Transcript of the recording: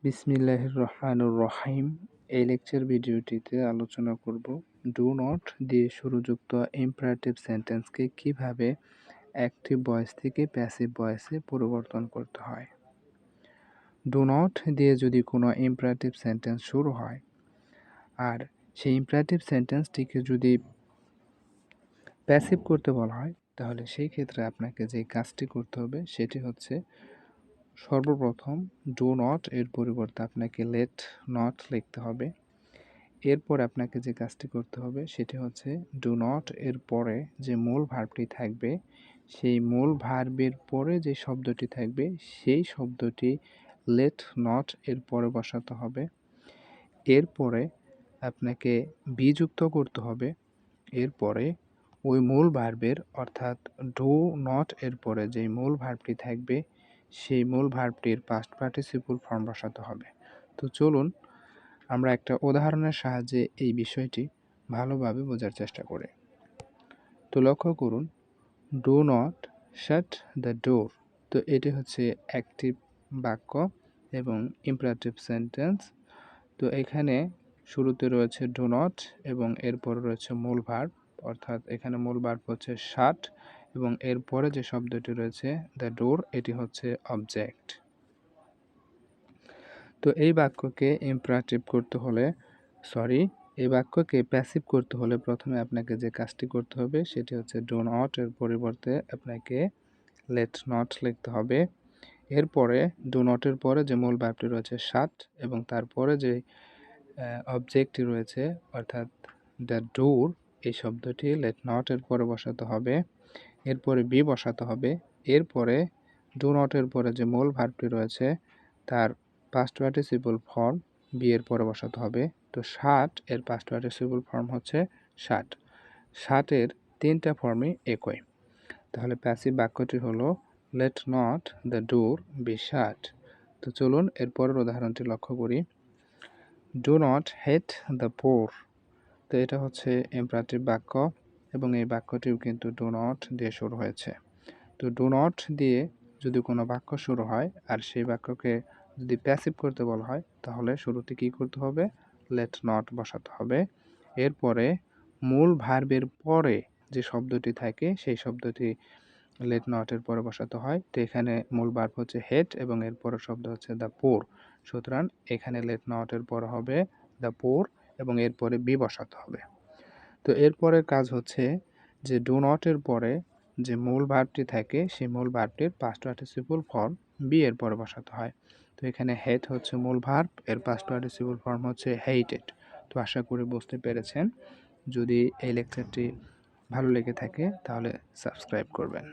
বিসমিল্লাহির রহমানির রহিম। এই লেকচার ভিডিওটিতে আলোচনা করব ডু নট দিয়ে শুরুযুক্ত ইম্পারেটিভ সেন্টেন্সকে কিভাবে অ্যাক্টিভ ভয়েস থেকে প্যাসিভ ভয়েসে পরিবর্তন করতে হয়। ডু নট দিয়ে যদি কোনো ইম্পারেটিভ সেন্টেন্স শুরু হয় আর সেই ইম্পারেটিভ সেন্টেন্সটিকে যদি প্যাসিভ করতে বলা হয়, তাহলে সেই ক্ষেত্রে আপনাকে যে কাজটি করতে হবে সেটি হচ্ছে সর্বপ্রথম ডু নট এর পরিবর্তে আপনাকে লেট নট লিখতে হবে। এরপর আপনাকে যে কাজটি করতে হবে সেটি হচ্ছে ডু নট এর পরে যে মূল ভার্বটি থাকবে সেই মূল ভার্বের পরে যে শব্দটি থাকবে সেই শব্দটি লেট নট এর পরে বসাতে হবে। এরপরে আপনাকে বি যুক্ত করতে হবে। এরপরে ওই মূল ভার্বের অর্থাৎ ডু নট এর পরে যেই মূল ভার্বটি থাকবে সেই মূল ভার্বটির পাস্ট পার্টিসিপল ফর্ম বসাতে হবে। তো চলুন আমরা একটা উদাহরণের সাহায্যে এই বিষয়টি ভালোভাবে বোঝার চেষ্টা করি। তো লক্ষ্য করুন, do not shut the door. তো এটি হচ্ছে অ্যাক্টিভ বাক্য এবং ইম্পারেটিভ সেন্টেন্স। তো এখানে শুরুতে রয়েছে ডু নট এবং এরপর রয়েছে মূল ভার্ব, অর্থাৎ এখানে মূল ভার্ব হচ্ছে শাট এবং এরপরে যে শব্দটি রয়েছে দ্য ডোর, এটি হচ্ছে অবজেক্ট। তো এই বাক্যকে ইম্পারেটিভ করতে হলে এই বাক্যকে প্যাসিভ করতে হলে প্রথমে আপনাকে যে কাজটি করতে হবে সেটি হচ্ছে ডু নট এর পরিবর্তে আপনাকে লেট নট লিখতে হবে। এরপরে ডু নটের পরে যে মূল ভার্বটি রয়েছে শাট এবং তারপরে যে অবজেক্টটি রয়েছে অর্থাৎ দ্য ডোর, এই শব্দটি লেট নট এর পরে বসাতে হবে। এরপরে বি বসাতে হবে। এরপরে ডু নট এর পরে যে মূল ভার্বটি রয়েছে তার পাস্ট পার্টিসিপল ফর্ম বি এর পরে বসাতে হবে। তো শাট এর পাস্ট পার্টিসিপল ফর্ম হচ্ছে শাট। শাটের তিনটা ফর্মই একই। তাহলে প্যাসিভ বাক্যটি হলো let not the door be শাট। তো চলুন এরপরের উদাহরণটি লক্ষ্য করি। Do not hate the poor. তো এটা হচ্ছে ইম্পারেটিভ বাক্য এবং এই বাক্যটিও কিন্তু ডু নট দিয়ে শুরু হয়েছে। তো ডু নট দিয়ে যদি কোনো বাক্য শুরু হয় আর সেই বাক্যকে যদি প্যাসিভ করতে বলা হয় তাহলে শুরুতে কী করতে হবে? লেট নট বসাতে হবে। এরপরে মূল ভার্বের পরে যে শব্দটি থাকে সেই শব্দটি লেট নটের পরে বসাতে হয়। তো এখানে মূল ভার্ব হচ্ছে হেট এবং এর পরের শব্দ হচ্ছে দ্য পোর। সুতরাং এখানে লেট নটের পরে হবে দ্য পোর এবং এরপরে বি বসাতে হবে। তো এরপরের কাজ হচ্ছে যে ডু নটের পরে যে মূল ভার্বটি থাকে সেই মূল ভার্বটির পাস্ট পার্টিসিপল ফর্ম বি এর পরে বসাতে হয়। তো এখানে হেট হচ্ছে মূল ভার্ব, এর পাস্ট পার্টিসিপল ফর্ম হচ্ছে হেইটেড। তো আশা করি বুঝতে পেরেছেন। যদি এই লেকচারটি ভালো লেগে থাকে তাহলে সাবস্ক্রাইব করবেন।